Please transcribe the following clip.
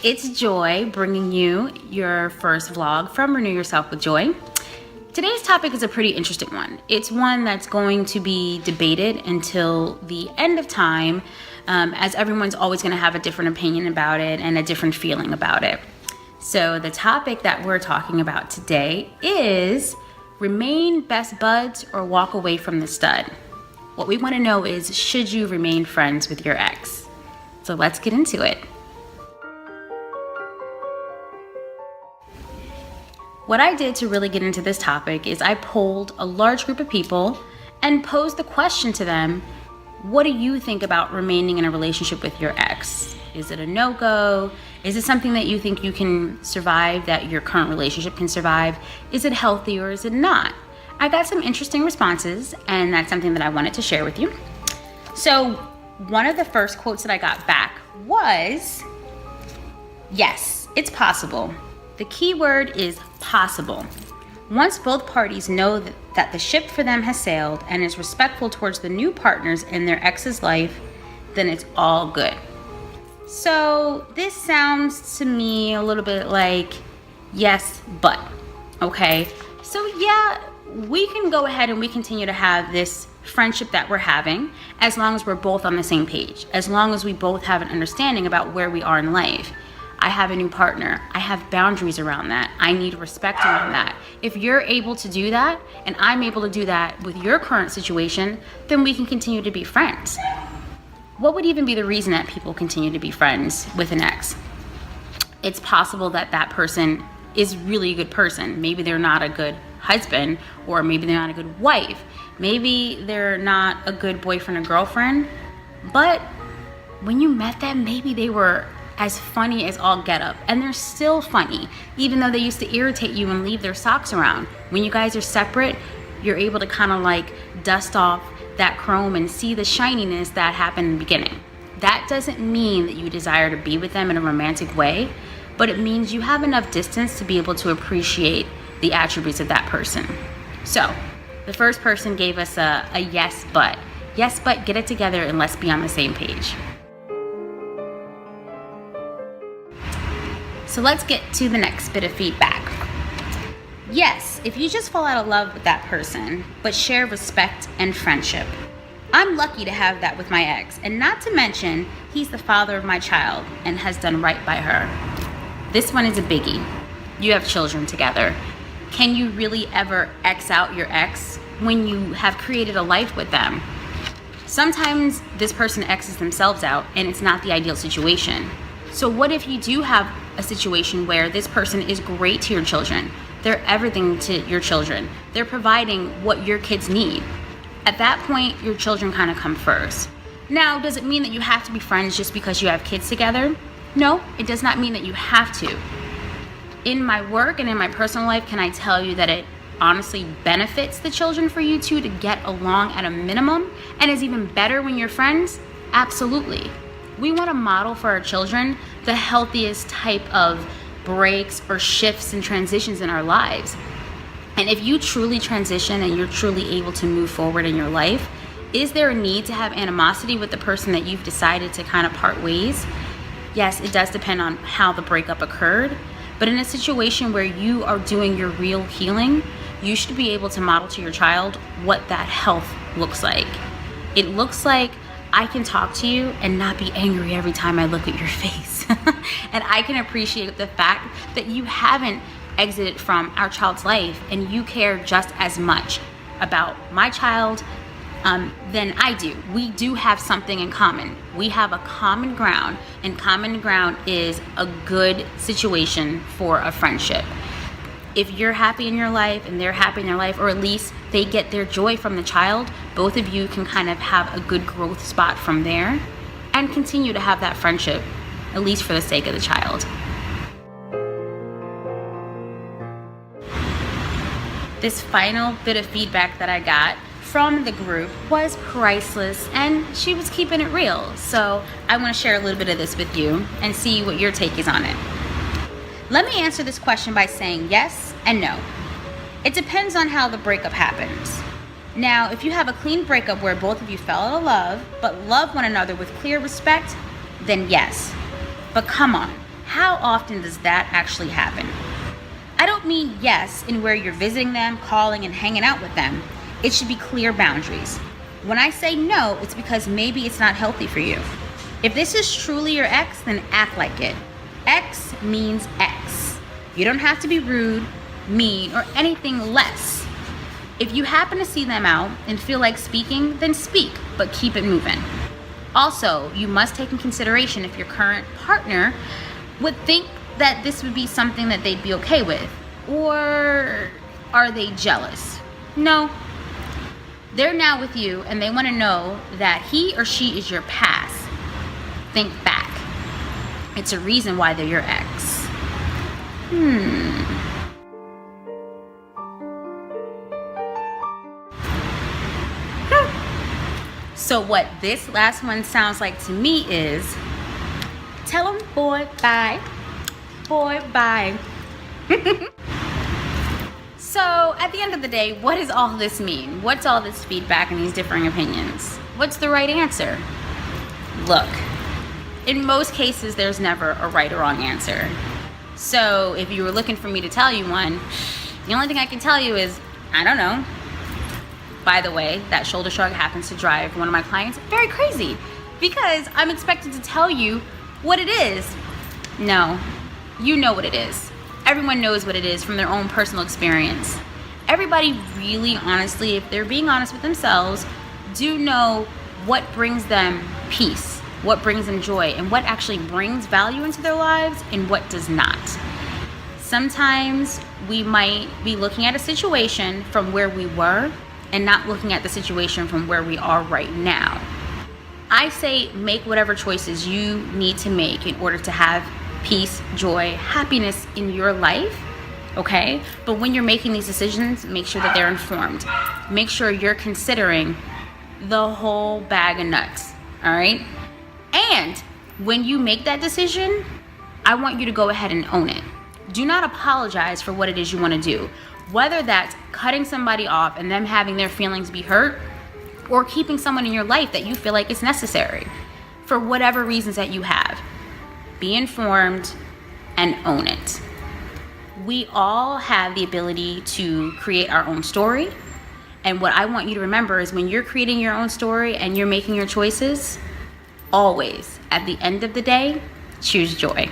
It's Joy bringing you your first vlog from Renew Yourself with Joy. Today's topic is a pretty interesting one. It's one that's going to be debated until the end of time, as everyone's always going to have a different opinion about it and a different feeling about it. So the topic that we're talking about today is remain best buds or walk away from the stud. What we want to know is, should you remain friends with your ex? So let's get into it. What I did to really get into this topic is I polled a large group of people and posed the question to them, what do you think about remaining in a relationship with your ex? Is it a no-go? Is it something that you think you can survive, that your current relationship can survive? Is it healthy or is it not? I got some interesting responses, and that's something that I wanted to share with you. So one of the first quotes that I got back was, yes, it's possible. The key word is possible. Once both parties know that the ship for them has sailed and is respectful towards the new partners in their ex's life, then it's all good. So this sounds to me a little bit like yes, but. Okay, so yeah, we can go ahead and we continue to have this friendship that we're having as long as we're both on the same page, as long as we both have an understanding about where we are in life. I have a new partner. I have boundaries around that. I need respect around that. If you're able to do that, and I'm able to do that with your current situation, then we can continue to be friends. What would even be the reason that people continue to be friends with an ex? It's possible that that person is really a good person. Maybe they're not a good husband, or maybe they're not a good wife. Maybe they're not a good boyfriend or girlfriend, but when you met them, maybe they were as funny as all get up, and they're still funny, even though they used to irritate you and leave their socks around. When you guys are separate, you're able to kind of like dust off that chrome and see the shininess that happened in the beginning. That doesn't mean that you desire to be with them in a romantic way, but it means you have enough distance to be able to appreciate the attributes of that person. So the first person gave us a yes, but. Yes, but get it together and let's be on the same page. So let's get to the next bit of feedback. Yes, if you just fall out of love with that person, but share respect and friendship. I'm lucky to have that with my ex, and not to mention, he's the father of my child and has done right by her. This one is a biggie. You have children together. Can you really ever X out your ex when you have created a life with them? Sometimes this person X's themselves out and it's not the ideal situation. So what if you do have a situation where this person is great to your children? They're everything to your children. They're providing what your kids need. At that point, your children kind of come first. Now, does it mean that you have to be friends just because you have kids together? No, it does not mean that you have to. In my work and in my personal life, can I tell you that it honestly benefits the children for you two to get along at a minimum, and is even better when you're friends? Absolutely. We want to model for our children the healthiest type of breaks or shifts and transitions in our lives. And if you truly transition and you're truly able to move forward in your life, is there a need to have animosity with the person that you've decided to kind of part ways? Yes, it does depend on how the breakup occurred. But in a situation where you are doing your real healing, you should be able to model to your child what that health looks like. It looks like I can talk to you and not be angry every time I look at your face. And I can appreciate the fact that you haven't exited from our child's life and you care just as much about my child than I do. We do have something in common. We have a common ground, and common ground is a good situation for a friendship. If you're happy in your life and they're happy in their life, or at least they get their joy from the child, both of you can kind of have a good growth spot from there and continue to have that friendship, at least for the sake of the child. This final bit of feedback that I got from the group was priceless, and she was keeping it real. So I want to share a little bit of this with you and see what your take is on it. Let me answer this question by saying yes and no. It depends on how the breakup happens. Now, if you have a clean breakup where both of you fell out of love, but love one another with clear respect, then yes. But come on, How often does that actually happen? I don't mean yes in where you're visiting them, calling, and hanging out with them. It should be clear boundaries. When I say no, it's because maybe it's not healthy for you. If this is truly your ex, then act like it. X means X. You don't have to be rude, mean, or anything less. If you happen to see them out and feel like speaking, then speak, but keep it moving. Also, you must take in consideration if your current partner would think that this would be something that they'd be okay with, or are they jealous? No. They're now with you and they want to know that he or she is your past. Think back. It's a reason why they're your ex. So what this last one sounds like to me is, tell him boy bye, boy bye. So at the end of the day, what does all this mean? What's all this feedback and these differing opinions? What's the right answer? Look, in most cases, there's never a right or wrong answer. So if you were looking for me to tell you one, the only thing I can tell you is, I don't know. By the way, that shoulder shrug happens to drive one of my clients very crazy because I'm expected to tell you what it is. No, you know what it is. Everyone knows what it is from their own personal experience. Everybody really, honestly, if they're being honest with themselves, do know what brings them peace, what brings them joy, and what actually brings value into their lives and what does not. Sometimes we might be looking at a situation from where we were and not looking at the situation from where we are right now. I say make whatever choices you need to make in order to have peace, joy, happiness in your life, okay? But when you're making these decisions, make sure that they're informed. Make sure you're considering the whole bag of nuts, all right? And when you make that decision, I want you to go ahead and own it. Do not apologize for what it is you want to do. Whether that's cutting somebody off and them having their feelings be hurt, or keeping someone in your life that you feel like is necessary for whatever reasons that you have. Be informed and own it. We all have the ability to create our own story. And what I want you to remember is when you're creating your own story and you're making your choices, always, at the end of the day, choose joy.